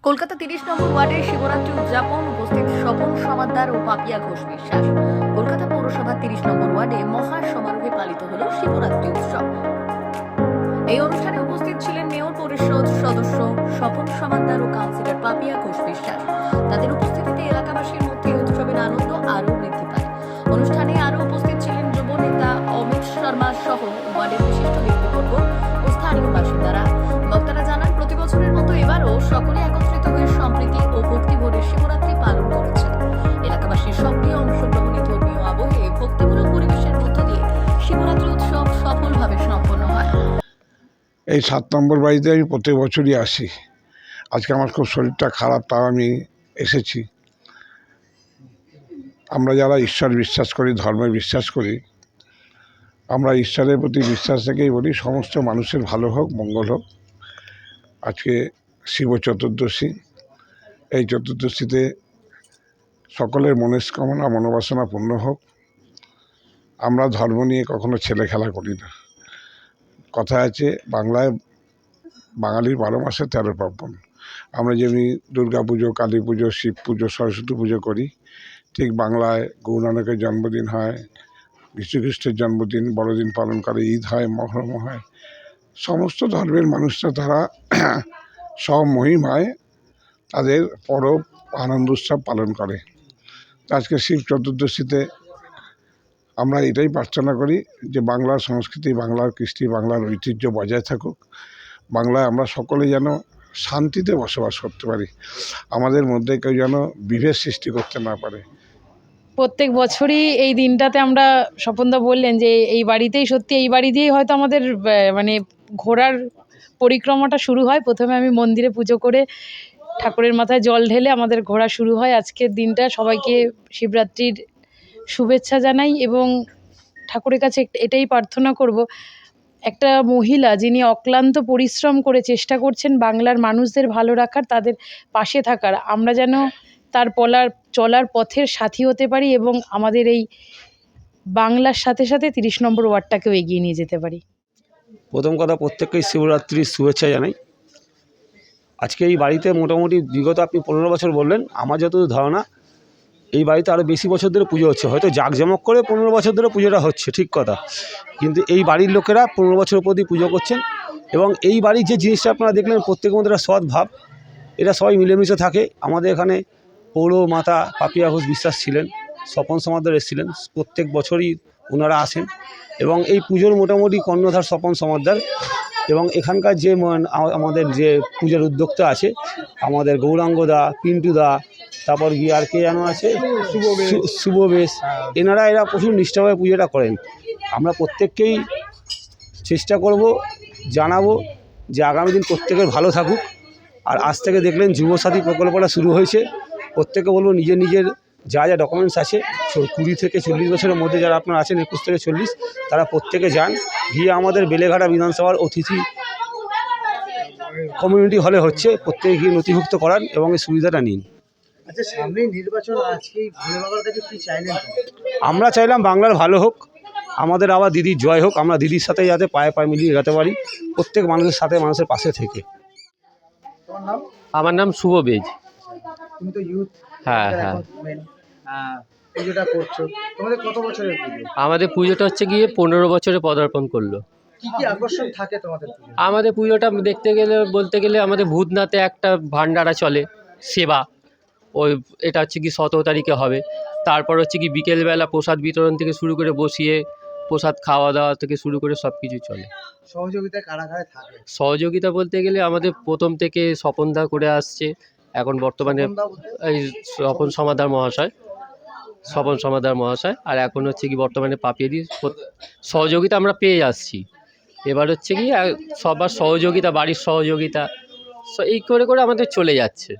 কলকাতা ৩০ নম্বর ওয়ার্ডের শিবরাত্রি উদযাপন, উপস্থিত স্বপন সমাদ্দার ও পাপিয়া ঘোষ বিশ্বাস। কলকাতা পৌরসভার ৩০ নম্বর ওয়ার্ডে মহা সমারোহে পালিত হল শিবরাত্রি উৎসব। এই অনুষ্ঠানে উপস্থিত ছিলেন মেয়র পরিষদ সদস্য স্বপন সমাদ্দার ও কাউন্সিলর পাপিয়া ঘোষ বিশ্বাস। তাদের উপস্থিতিতে এলাকাবাসীর মধ্যে উৎসবের আনন্দ আরও বৃদ্ধি পায়। অনুষ্ঠানে আরও উপস্থিত ছিলেন যুব নেতা অমিত শর্মা সহ ওয়ার্ডের বিশিষ্ট ব্যক্তিবর্গ ও স্থানীয় বাসিন্দারা। বক্তারা জানান, প্রতি বছরের মতো এবারও সকলে একত্রিত হয়ে সম্প্রীতি ও ভক্তিভরে শিবরাত্রি পালন করেছে। এলাকাবাসীর সক্রিয় অংশগ্রহণে ধর্মীয় আবহে ভক্তিমূলক পরিবেশের মধ্য দিয়ে শিবরাত্রি উৎসব সফলভাবে সম্পন্ন হয়। এই 7 নম্বর বাড়িতে আমি প্রত্যেক বছরই আসি। আজকে আমার খুব শরীরটা খারাপ, তাও আমি এসেছি। আমরা যারা ঈশ্বর বিশ্বাস করি, ধর্মে বিশ্বাস করি, আমরা ঈশ্বরের প্রতি বিশ্বাস রেখেই বলি সমস্ত মানুষের ভালো হোক, মঙ্গল হোক। আজকে শিব চতুর্দশী। এই চতুর্দশীতে সকলের মনস্কামনা মনোবাসনা পূর্ণ হোক। আমরা ধর্ম নিয়ে কখনো ছেলে খেলা করি না। কথা আছে, বাঙালির 12 মাসে 13 পার্বণ। আমরা যেমনি দুর্গা পুজো, কালী পুজো, শিব পুজো, সরস্বতী পুজো করি, ঠিক বাংলায় গুরু নানকের জন্মদিন হয়, যীশু খ্রিস্টের জন্মদিন, বড়দিন পালন করে, ঈদ হয়, মহরম হয়। সমস্ত ধর্মের মানুষরা তারা সব মহিমায় তাদের পরব আনন্দ উৎসব পালন করে। আজকে শিব চতুর্দশীতে আমরা এটাই প্রার্থনা করি যে বাংলার সংস্কৃতি, বাংলার কৃষ্টি, বাংলার ঐতিহ্য বজায় থাকুক। বাংলায় আমরা সকলে যেন শান্তিতে বসবাস করতে পারি, আমাদের মধ্যে কেউ যেন বিভেদ সৃষ্টি করতে না পারে। প্রত্যেক বছরই এই দিনটাতে আমরা, স্বপনদা বললেন যে এই বাড়িতেই, সত্যি এই বাড়ি দিয়েই হয়তো আমাদের মানে ঘোরার পরিক্রমাটা শুরু হয়। প্রথমে আমি মন্দিরে পুজো করে ঠাকুরের মাথায় জল ঢেলে আমাদের ঘোরা শুরু হয়। আজকের দিনটা সবাইকে শিবরাত্রির শুভেচ্ছা জানাই এবং ঠাকুরের কাছে এটাই প্রার্থনা করব, একটা মহিলা যিনি অক্লান্ত পরিশ্রম করে চেষ্টা করছেন বাংলার মানুষদের ভালো রাখার, তাদের পাশে থাকার, আমরা যেন তার চলার পথের সাথী হতে পারি এবং আমাদের এই বাংলার সাথে সাথে 30 নম্বর ওয়ার্ডটাকেও এগিয়ে নিয়ে যেতে পারি। প্রথম কথা, প্রত্যেককেই শিবরাত্রির শুভেচ্ছা জানাই। আজকে এই বাড়িতে মোটামুটি বিগত আপনি 15 বছর বললেন, আমার যতদূর ধারণা এই বাড়িতে আরও বেশি বছর ধরে পুজো হচ্ছে। হয়তো জাঁকজমক করে 15 বছর ধরে পুজোটা হচ্ছে, ঠিক কথা, কিন্তু এই বাড়ির লোকেরা 15 বছর প্রতি পুজো করছেন। এবং এই বাড়ির যে জিনিসটা আপনারা দেখলেন, প্রত্যেকের মধ্যে একটা সদ্ভাব, এটা সবাই মিলেমিশে থাকে। আমাদের এখানে পৌর মাতা পাপিয়া ঘোষ বিশ্বাস ছিলেন, স্বপন সমাদ্দার এসেছিলেন, প্রত্যেক বছরই ওনারা আসেন এবং এই পুজোর মোটামুটি কর্ণধার স্বপন সমাদ্দার। এবং এখানকার যে আমাদের যে পূজার উদ্যোক্তা আছে, আমাদের গৌরাঙ্গদা, পিন্টুদা, তারপর গিয়ে আর কে যেন আছে, শুভবেশ, এরা প্রচুর নিষ্ঠাভাবে পুজোটা করেন। আমরা প্রত্যেককেই চেষ্টা করব, জানাবো যে আগামী দিন প্রত্যেকের ভালো থাকুক। আর আজ থেকে দেখলেন যুবসাথী প্রকল্পটা শুরু হয়েছে। প্রত্যেকে বলবো নিজের নিজের যা যা ডকুমেন্টস আছে, 20 থেকে 40 বছরের মধ্যে যারা আপনারা আছেন, 21 থেকে 40, তারা প্রত্যেকে যান, গিয়ে আমাদের বেলেঘাটা বিধানসভার অতিথি কমিউনিটি হলে হচ্ছে, প্রত্যেকে গিয়ে নথিভুক্ত করান এবং এই সুবিধাটা নিন। আচ্ছা, সামনেই নির্বাচন, আজকেই ভোলে বাবার কাছে কি চাইলেন? আমরা চাইলাম বাংলার ভালো হোক, আমাদের আবার দিদির জয় হোক, আমরা দিদির সাথে যাতে পায়ে পায়ে মিলিয়ে এগাতে পারি, প্রত্যেক মানুষের সাথে, মানুষের পাশে থেকে। তোমার নাম? আমার নাম শুভ বেজ। তুমি তো ইউথ। হ্যাঁ। পুজোটা করছো, তোমাদের কত বছরের পুজো? আমাদের পুজোটা হচ্ছে গিয়ে 15 বছরে পদার্পণ করলো। কি কি আকর্ষণ থাকে তোমাদের পুজো? আমাদের পুজোটা বলতে গেলে আমাদের ভূতনাথে একটা ভান্ডারা চলে, সেবা, ওই এটা হচ্ছে কি 17 তারিখে হবে। তারপর হচ্ছে কি বিকেলবেলা প্রসাদ বিতরণ থেকে শুরু করে বসিয়ে প্রসাদ খাওয়া দাওয়া থেকে শুরু করে সব কিছু চলে। সহযোগিতা কারা কারা থাকে? সহযোগিতা বলতে গেলে আমাদের প্রথম থেকে স্বপনদা করে আসছে, এখন বর্তমানে এই স্বপন সমাদ্দার মহাশয়, আর এখন হচ্ছে কি বর্তমানে পাপিয়ে দিয়ে সহযোগিতা আমরা পেয়ে আসছি। এবার হচ্ছে কি সবার সহযোগিতা, বাড়ির সহযোগিতা, এই করে করে আমাদের চলে যাচ্ছে।